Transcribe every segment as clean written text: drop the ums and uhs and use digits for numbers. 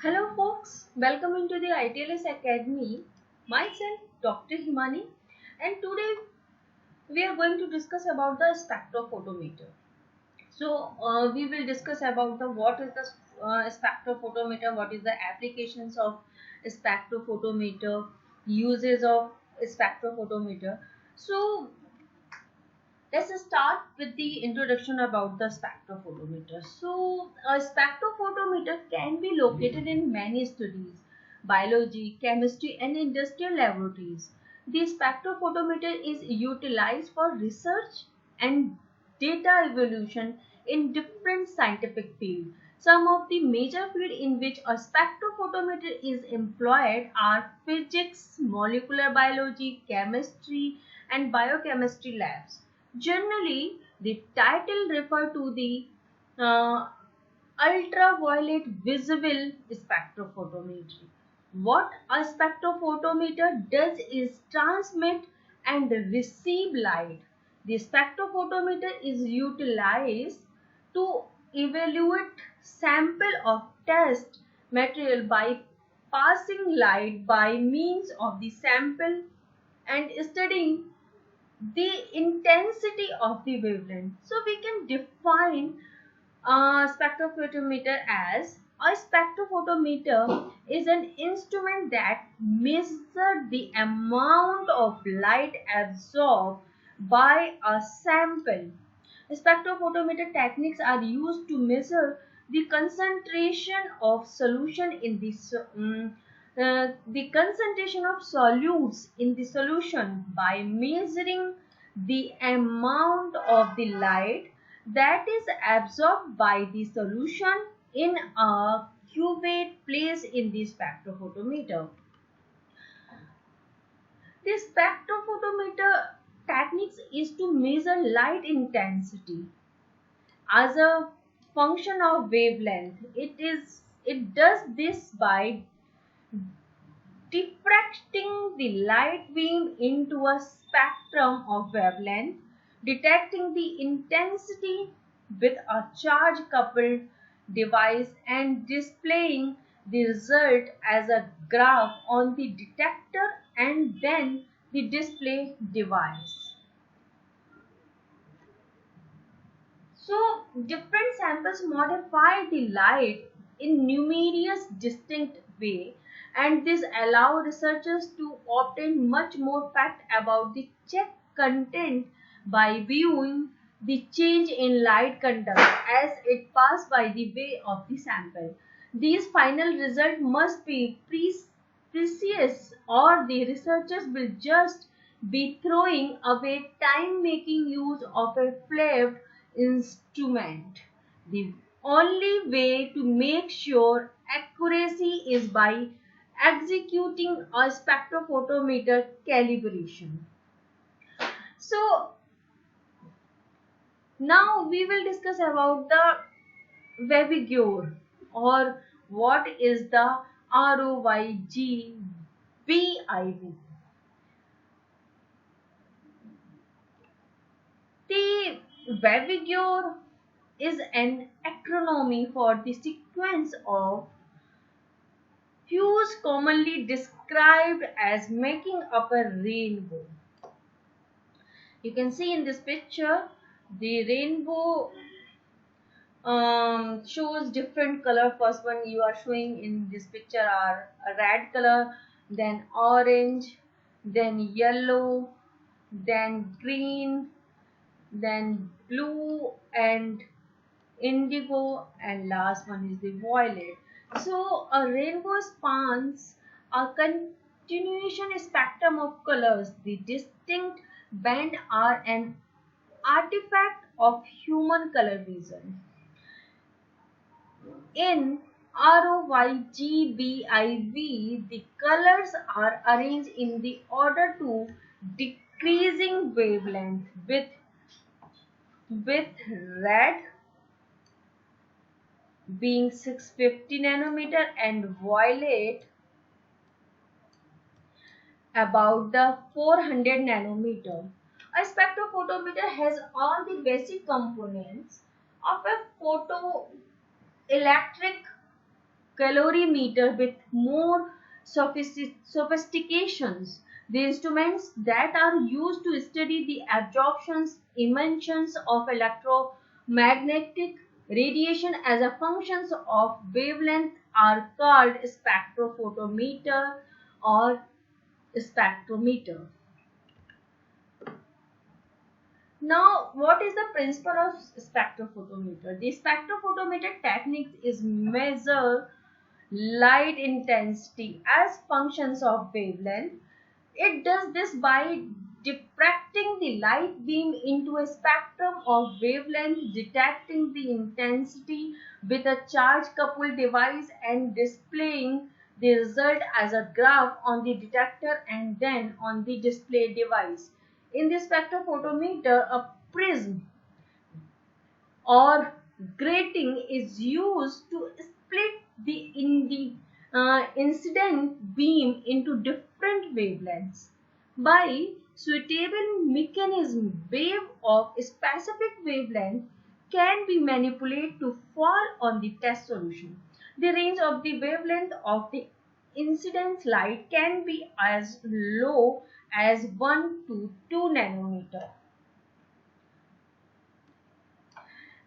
Hello folks, welcome into the ITLS Academy. Myself Dr. Himani, and today we are going to discuss about the spectrophotometer. We will discuss about the what is the spectrophotometer, what is the applications of spectrophotometer, uses of spectrophotometer. So let's start with the introduction about the spectrophotometer. A spectrophotometer can be located in many studies, biology, chemistry, and industrial laboratories. The spectrophotometer is utilized for research and data evolution in different scientific fields. Some of the major fields in which a spectrophotometer is employed are physics, molecular biology, chemistry, and biochemistry labs. Generally, the title refer to the uh, ultraviolet visible spectrophotometry. What a spectrophotometer does is transmit and receive light. The spectrophotometer is utilized to evaluate sample of test material by passing light by means of the sample and studying the intensity of the wavelength. So we can define a spectrophotometer as a spectrophotometer is an instrument that measures the amount of light absorbed by a sample. Spectrophotometer techniques are used to measure the concentration of solution in the concentration of solutes in the solution by measuring the amount of the light that is absorbed by the solution in a cuvette placed in the spectrophotometer. The spectrophotometer techniques is to measure light intensity as a function of wavelength. It does this by diffracting the light beam into a spectrum of wavelength, detecting the intensity with a charge coupled device and displaying the result as a graph on the detector and then the display device. So different samples modify the light in numerous distinct way, and this allow researchers to obtain much more fact about the check content by viewing the change in light conduct as it pass by the way of the sample. These final result must be precise or the researchers will just be throwing away time making use of a flapped instrument. The only way to make sure accuracy is by executing a spectrophotometer calibration. So now we will discuss about the Wavigure or what is the ROYGBIV. The Wavigure is an acronym for the sequence of hues commonly described as making up a rainbow. You can see in this picture the rainbow shows different color. First one you are showing in this picture are a red color, then orange, then yellow, then green, then blue and indigo, and last one is the violet. So a rainbow spans a continuation spectrum of colors. The distinct band are an artifact of human color vision. In ROYGBIV, the colors are arranged in the order to decreasing wavelength with red being 650 nanometer and violet about the 400 nanometer. A spectrophotometer has all the basic components of a photoelectric calorimeter with more sophistications. The instruments that are used to study the absorptions, emissions of electromagnetic radiation as a function of wavelength are called spectrophotometer or spectrometer. Now, what is the principle of spectrophotometer? The spectrophotometer technique is measure light intensity as functions of wavelength. It does this by diffracting the light beam into a spectrum of wavelength, detecting the intensity with a charge coupled device and displaying the result as a graph on the detector and then on the display device. In the spectrophotometer, a prism or grating is used to split the incident beam into different wavelengths. By suitable mechanism, wave of specific wavelength can be manipulated to fall on the test solution. The range of the wavelength of the incident light can be as low as 1 to 2 nanometer.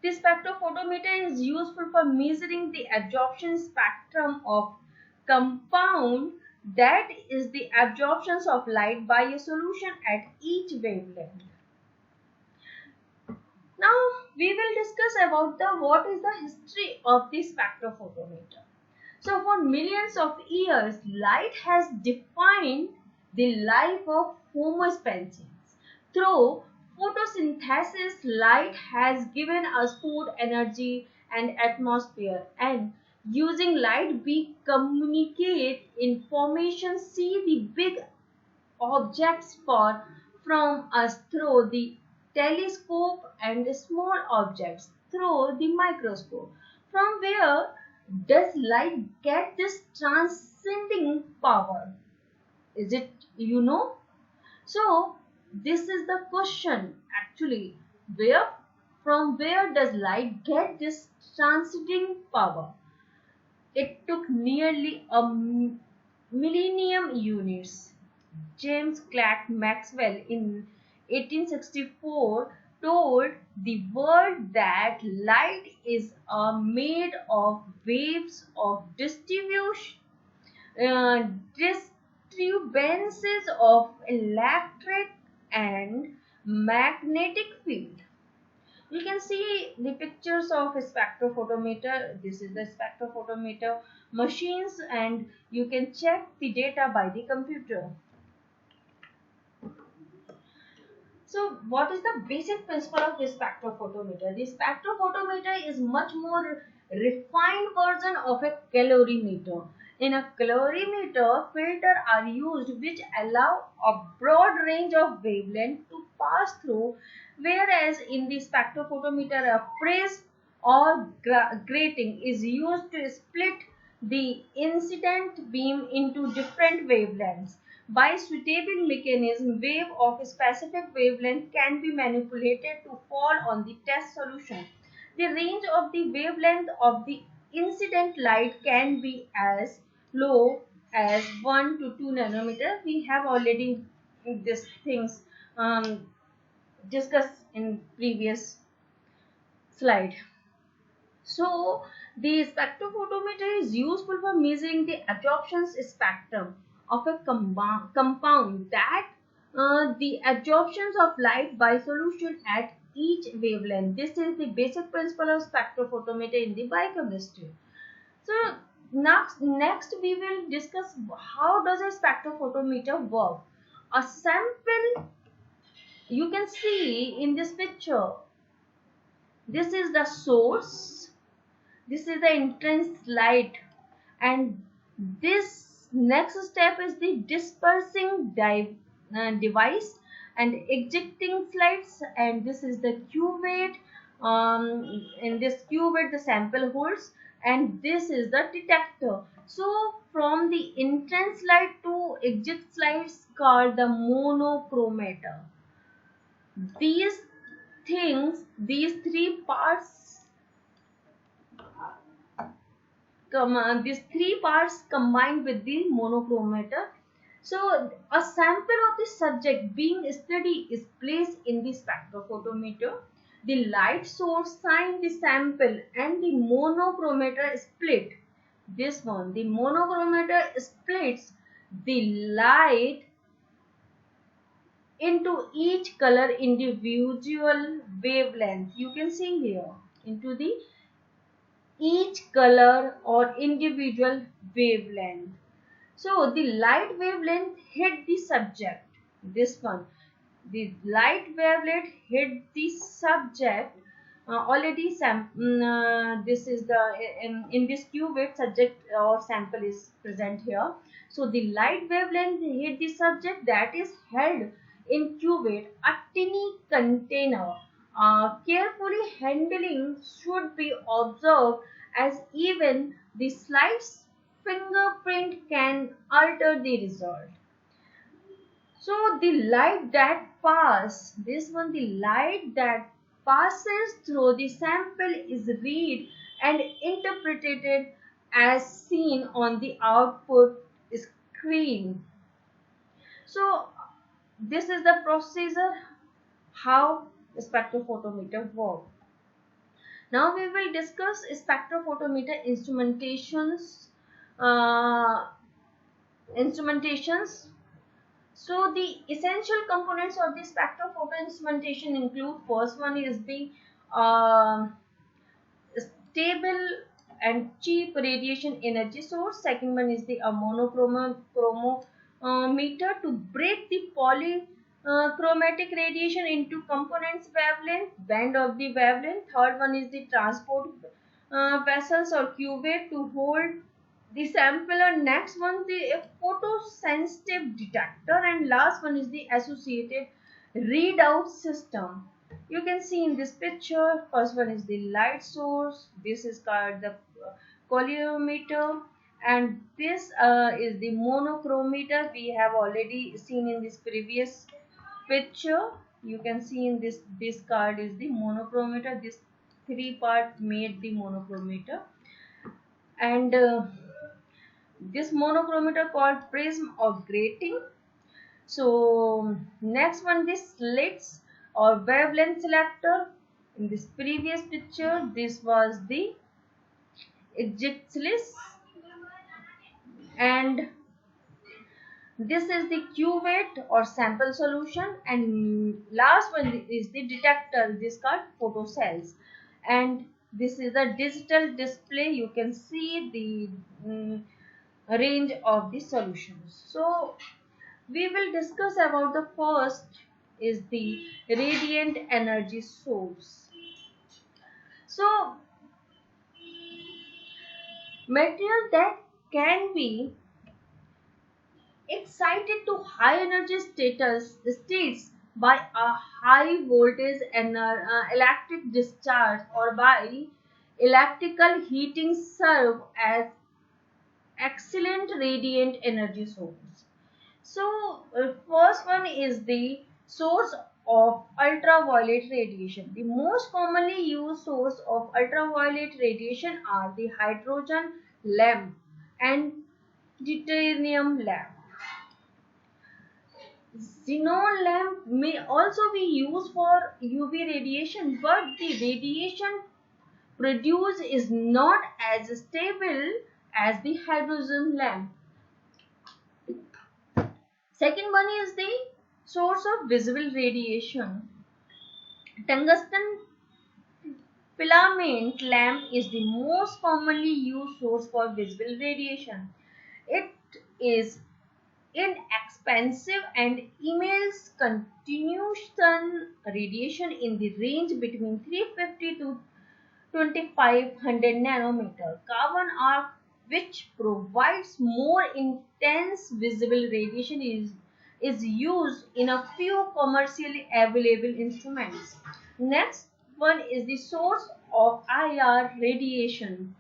The spectrophotometer is useful for measuring the absorption spectrum of compound, that is the absorptions of light by a solution at each wavelength. Now we will discuss about what is the history of the spectrophotometer. So for millions of years, light has defined the life of Homo species. Through photosynthesis, light has given us food, energy, and atmosphere. And using light, we communicate information, see the big objects from us through the telescope and small objects through the microscope. From where does light get this transcending power? Is it you know? So this is the question actually. Where from where does light get this transcending power? It took nearly a millennium units. James Clerk Maxwell in 1864 told the world that light is made of waves of disturbances of electric and magnetic field. You can see the pictures of a spectrophotometer. This is the spectrophotometer machines, and you can check the data by the computer. So what is the basic principle of this spectrophotometer? The spectrophotometer is much more refined version of a calorimeter. In a calorimeter, filters are used which allow a broad range of wavelength to pass through, whereas in the spectrophotometer, a prism or grating is used to split the incident beam into different wavelengths. By suitable mechanism, wave of a specific wavelength can be manipulated to fall on the test solution. The range of the wavelength of the incident light can be as low as 1 to 2 nanometer. We have already these things discussed in previous slide. So the spectrophotometer is useful for measuring the absorption spectrum of a compound, that the absorptions of light by solution at each wavelength. This is the basic principle of spectrophotometer in the biochemistry. So next we will discuss how does a spectrophotometer work. A sample, you can see in this picture, this is the source, this is the entrance light, and this next step is the dispersing device and ejecting slides, and this is the cuvette. In this cuvette the sample holds, and this is the detector. So from the entrance light to exit slides called the monochromator. These things, these three parts these three parts combined with the monochromator. So a sample of the subject being studied is placed in the spectrophotometer. The light source shines the sample and the monochromator split. This one, the monochromator splits the light into each color individual wavelength. You can see here into the each color or individual wavelength. So the light wavelength hit the subject. This one, the light wavelength hit the subject. This is the in this cuvette subject or sample is present here. So the light wavelength hit the subject that is held in cuvette, a tiny container. Carefully handling should be observed as even the slight fingerprint can alter the result. So the light that the light that passes through the sample is read and interpreted as seen on the output screen. So this is the procedure how the spectrophotometer works. Now we will discuss spectrophotometer uh, instrumentations. So the essential components of the spectrophoto instrumentation include, first one is the uh, stable and cheap radiation energy source. Second one is the monochromator to break the polychromatic radiation into components wavelength, band of the wavelength. Third one is the transport vessels or cuvette to hold the sampler. Next one, the photosensitive detector, and last one is the associated readout system. You can see in this picture, first one is the light source, this is called the colorimeter, and this is the monochromator. We have already seen in this previous picture. You can see in this card is the monochromator. This three part made the monochromator, and this monochromator called prism or grating. So next one, this slits or wavelength selector. In this previous picture, this was the Aegisthus, and this is the cuvette or sample solution, and last one is the detector. This called photocells, and this is a digital display. You can see the range of the solutions. So we will discuss about the first is the radiant energy source. So material that can be excited to high energy states by a high voltage and electric discharge or by electrical heating serve as excellent radiant energy source. So, first one is the source of ultraviolet radiation. The most commonly used source of ultraviolet radiation are the hydrogen lamp and deuterium lamp. Xenon lamp may also be used for UV radiation, but the radiation produced is not as stable as the hydrogen lamp. Second one is the source of visible radiation. Tungsten filament lamp is the most commonly used source for visible radiation. It is inexpensive and emits continuous radiation in the range between 350 to 2500 nanometer. Carbon arc, which provides more intense visible radiation, is used in a few commercially available instruments. Next one is the source of IR radiation.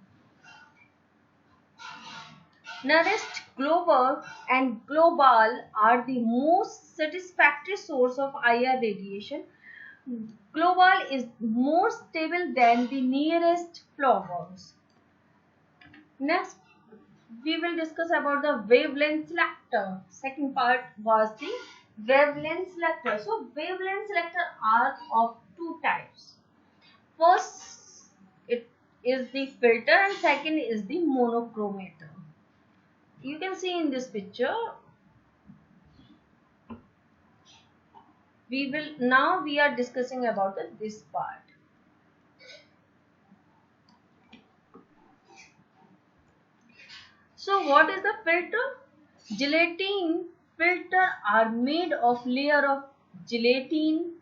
Nearest Global and Global are the most satisfactory source of IR radiation. Global is more stable than the nearest flowers. Next, we will discuss about the wavelength selector. Second part was the wavelength selector. So wavelength selector are of two types. First, it is the filter and second is the monochromator. You can see in this picture. We are discussing about this part. So what is the filter? Gelatin filter are made of layer of gelatin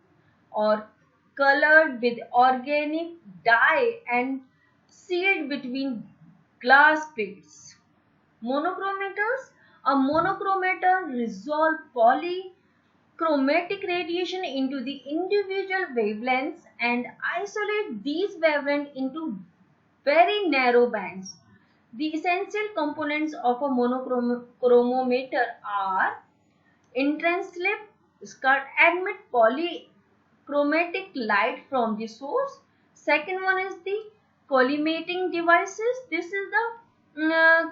or colored with organic dye and sealed between glass plates. Monochromators. A monochromator resolve polychromatic radiation into the individual wavelengths and isolate these wavelengths into very narrow bands. The essential components of a monochromometer are entrance slip, skirt admit polychromatic light from the source. Second one is the collimating devices. This is the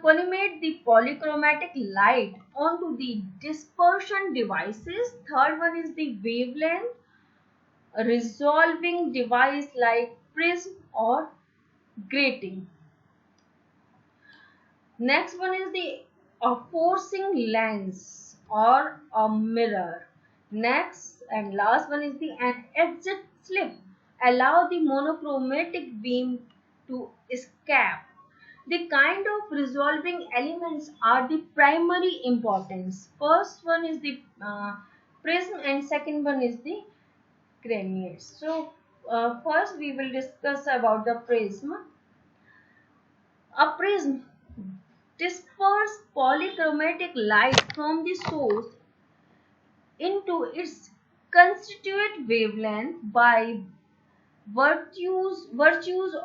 collimate the polychromatic light onto the dispersion devices. Third one is the wavelength resolving device like prism or grating. Next one is the forcing lens or a mirror. Next and last one is the an exit slip. Allow the monochromatic beam to escape. The kind of resolving elements are the primary importance. First one is the prism and second one is the granites. So first we will discuss about the prism. A prism disperse polychromatic light from the source into its constituent wavelength by virtues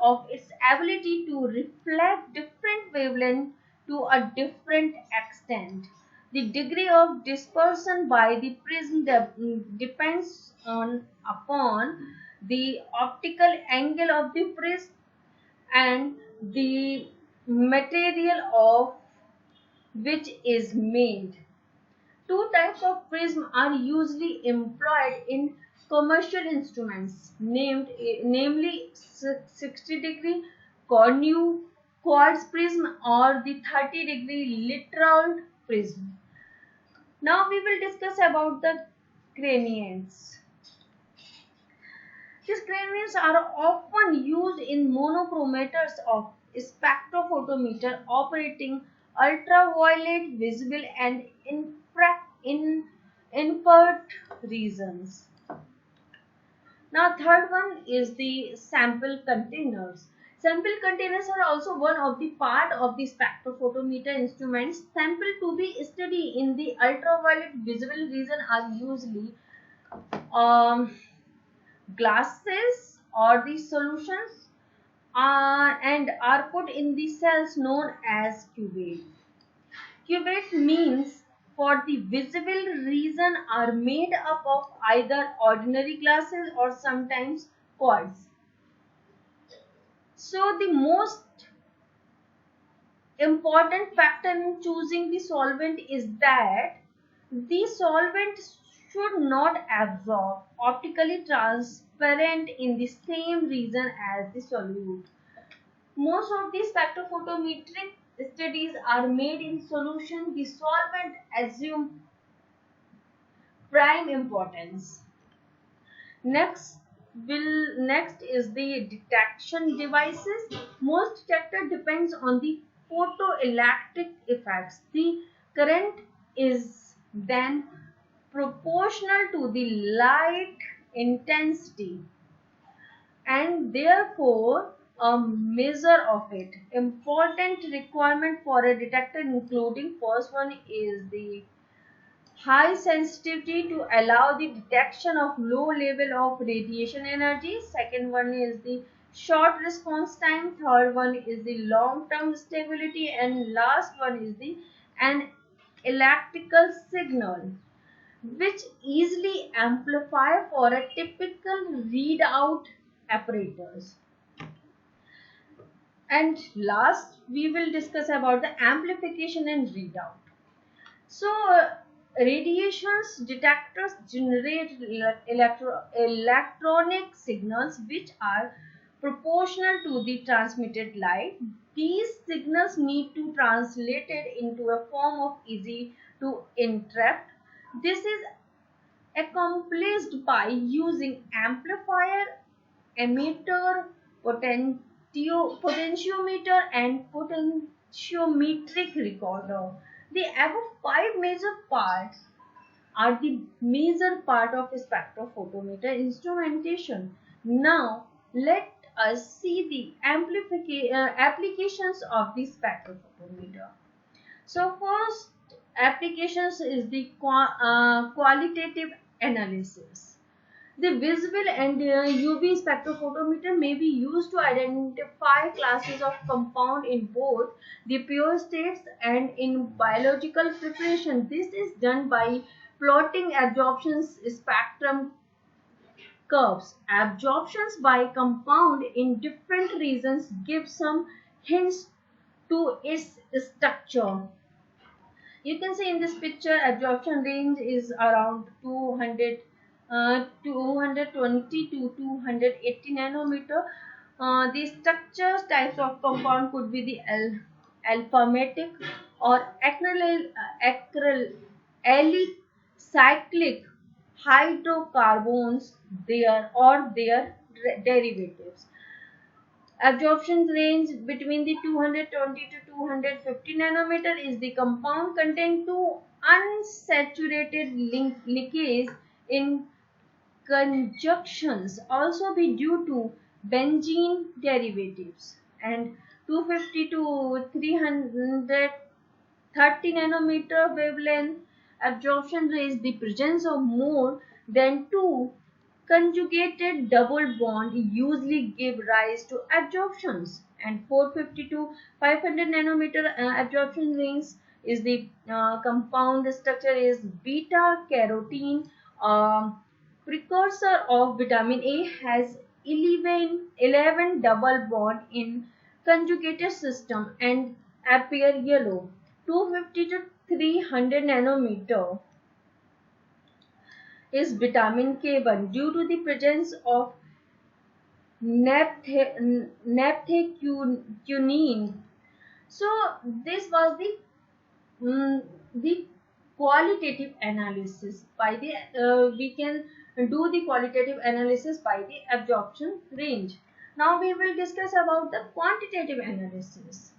of its ability to reflect different wavelengths to a different extent. The degree of dispersion by the prism depends upon the optical angle of the prism and the material of which is made. Two types of prism are usually employed in commercial instruments, namely 60-degree Cornu quartz prism or the 30-degree Littrow prism. Now we will discuss about the granients. These granients are often used in monochromators of spectrophotometer operating ultraviolet, visible and infrared regions. Now third one is the sample containers. Sample containers are also one of the part of the spectrophotometer instruments. Sample to be studied in the ultraviolet visible region are usually glasses or the solutions and are put in the cells known as cuvette. Cuvette means for the visible region are made up of either ordinary glasses or sometimes quartz. So the most important factor in choosing the solvent is that the solvent should not absorb optically transparent in the same region as the solute. Most of the spectrophotometric studies are made in solution. The solvent assume prime importance. Next is the detection devices. Most detector depends on the photoelectric effects. The current is then proportional to the light intensity and therefore a measure of it. Important requirement for a detector including first one is the high sensitivity to allow the detection of low level of radiation energy. Second one is the short response time. Third one is the long term stability and last one is the an electrical signal which easily amplify for a typical readout apparatus. And last, we will discuss about the amplification and readout. So, radiations detectors generate electronic signals which are proportional to the transmitted light. These signals need to translate it into a form of easy to interpret. This is accomplished by using amplifier, emitter, potentiometer, and potentiometric recorder. The above five major parts are the major part of spectrophotometer instrumentation. Now, let us see the applications of the spectrophotometer. So first applications is the qualitative analysis. The visible and UV spectrophotometer may be used to identify classes of compound in both the pure states and in biological preparation. This is done by plotting absorption spectrum curves. Absorptions by compound in different regions give some hints to its structure. You can see in this picture absorption range is around 220 to 280 nanometer. The structures types of compound could be the alphametic or alicyclic hydrocarbons there or their derivatives. Absorption range between the 220 to 250 nanometer is the compound contain two unsaturated ligands in conjunctions, also be due to benzene derivatives, and 250 to 330 nanometer wavelength absorption range the presence of more than two conjugated double bond usually give rise to absorptions, and 450 to 500 nanometer absorption range is the compound structure is beta carotene, precursor of vitamin A, has 11 double bond in conjugated system and appear yellow. 250 to 300 nanometer is vitamin K1 due to the presence of naphthecunine. So this was the qualitative analysis by the we can do the qualitative analysis by the absorption range. Now we will discuss about the quantitative analysis.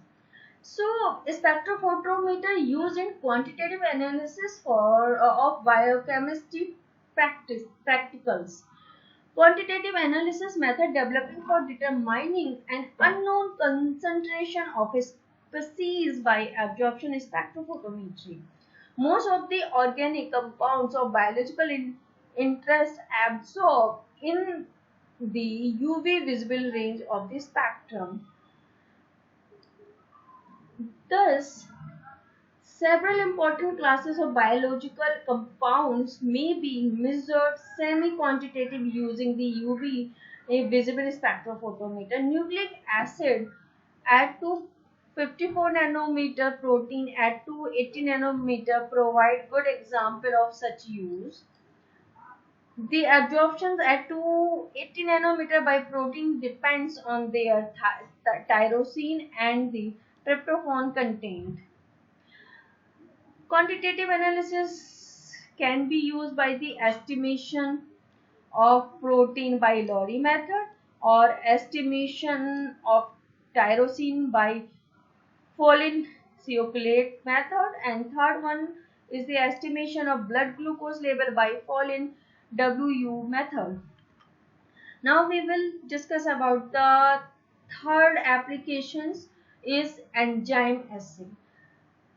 So, spectrophotometer used in quantitative analysis for of biochemistry practicals. Quantitative analysis method developing for determining an unknown concentration of a species by absorption spectrophotometry. Most of the organic compounds of biological interest absorb in the UV visible range of the spectrum. Thus, several important classes of biological compounds may be measured semi-quantitative using the UV visible spectrophotometer. Nucleic acid at 254 nanometer, protein at 280 nanometer provide good example of such use. The absorptions at 280 nanometer by protein depends on their tyrosine and the tryptophan contained. Quantitative analysis can be used by the estimation of protein by Lowry method or estimation of tyrosine by Follin-Cioccolate method, and third one is the estimation of blood glucose level by Follin-W method. Now we will discuss about the third applications is enzyme assay.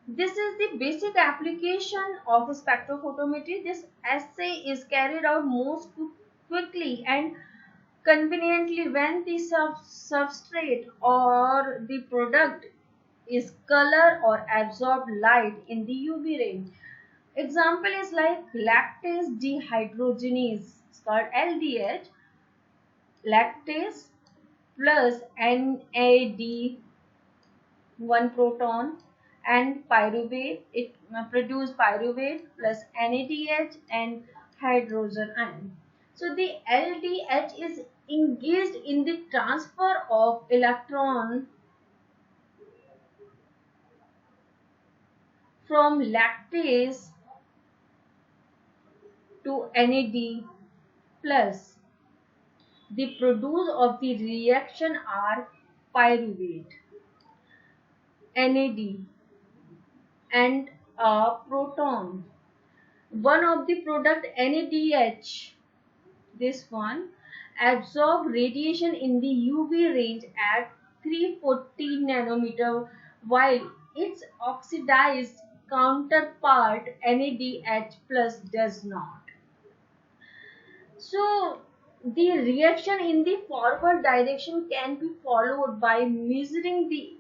This is the basic application of spectrophotometry. This assay is carried out most quickly and conveniently when the substrate or the product is color or absorb light in the UV range. Example is like lactase dehydrogenase, it's called LDH, lactase plus NAD, one proton, and pyruvate. It produce pyruvate plus NADH and hydrogen ion. So the LDH is engaged in the transfer of electron from lactase to NAD plus. The produce of the reaction are pyruvate, NAD, and a proton. One of the product NADH, this one, absorb radiation in the UV range at 340 nanometer, while its oxidized counterpart NADH plus does not. So the reaction in the forward direction can be followed by measuring the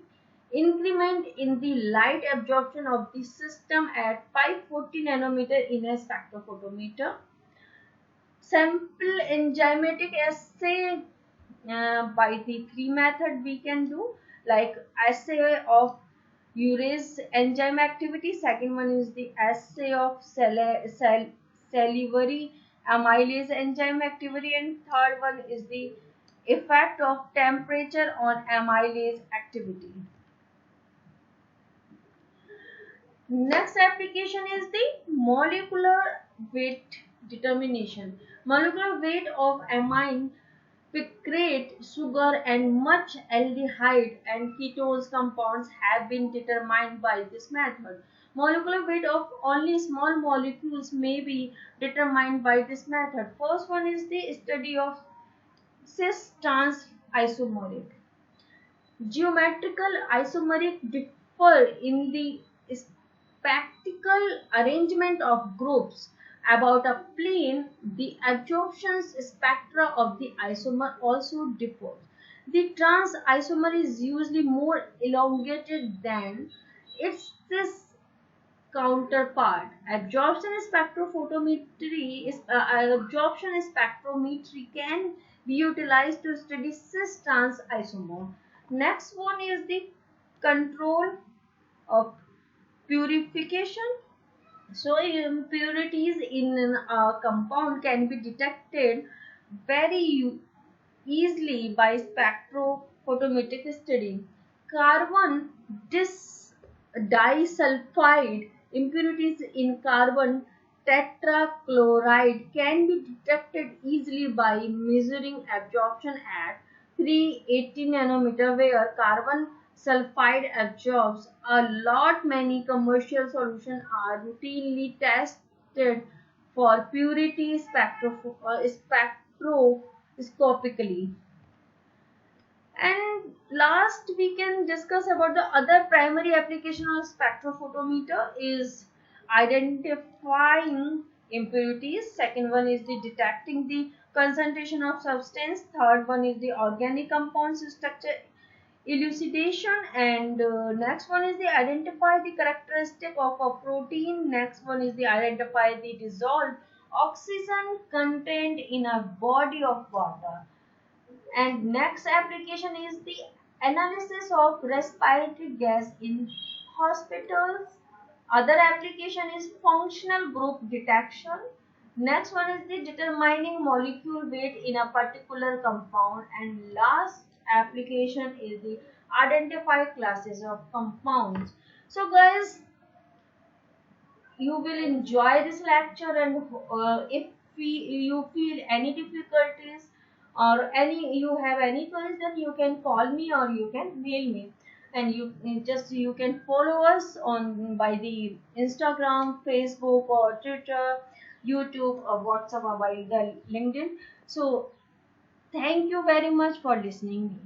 increment in the light absorption of the system at 540 nanometer in a spectrophotometer. Sample enzymatic assay by the three method we can do, like assay of urease enzyme activity. Second one is the assay of salivary amylase enzyme activity, and third one is the effect of temperature on amylase activity. Next application is the molecular weight determination. Molecular weight of amine, picrate, sugar, and much aldehyde and ketones compounds have been determined by this method. Molecular weight of only small molecules may be determined by this method. First one is the study of cis-trans isomeric. Geometrical isomeric differ in the spectral arrangement of groups about a plane. The absorption spectra of the isomer also differ. The trans isomer is usually more elongated than its cis counterpart. Absorption spectrometry can be utilized to study cis-trans isomer. Next one is the control of purification. So impurities in a compound can be detected very easily by spectrophotometric study. Carbon disulfide impurities in carbon tetrachloride can be detected easily by measuring absorption at 380 nanometer, where carbon sulfide absorbs a lot. Many commercial solutions are routinely tested for purity spectroscopically. And last, we can discuss about the other primary application of spectrophotometer is identifying impurities. Second one is the detecting the concentration of substance. Third one is the organic compounds structure elucidation, and next one is the identify the characteristic of a protein. Next one is the identify the dissolved oxygen content in a body of water. And next application is the analysis of respiratory gas in hospitals. Other application is functional group detection. Next one is the determining molecule weight in a particular compound. And last application is the identify classes of compounds. So guys, you will enjoy this lecture, and if you feel any difficulties or any you have any queries, then you can call me or you can mail me, and you can follow us on by the Instagram, Facebook, or Twitter, YouTube, or WhatsApp, or by the LinkedIn. So thank you very much for listening me.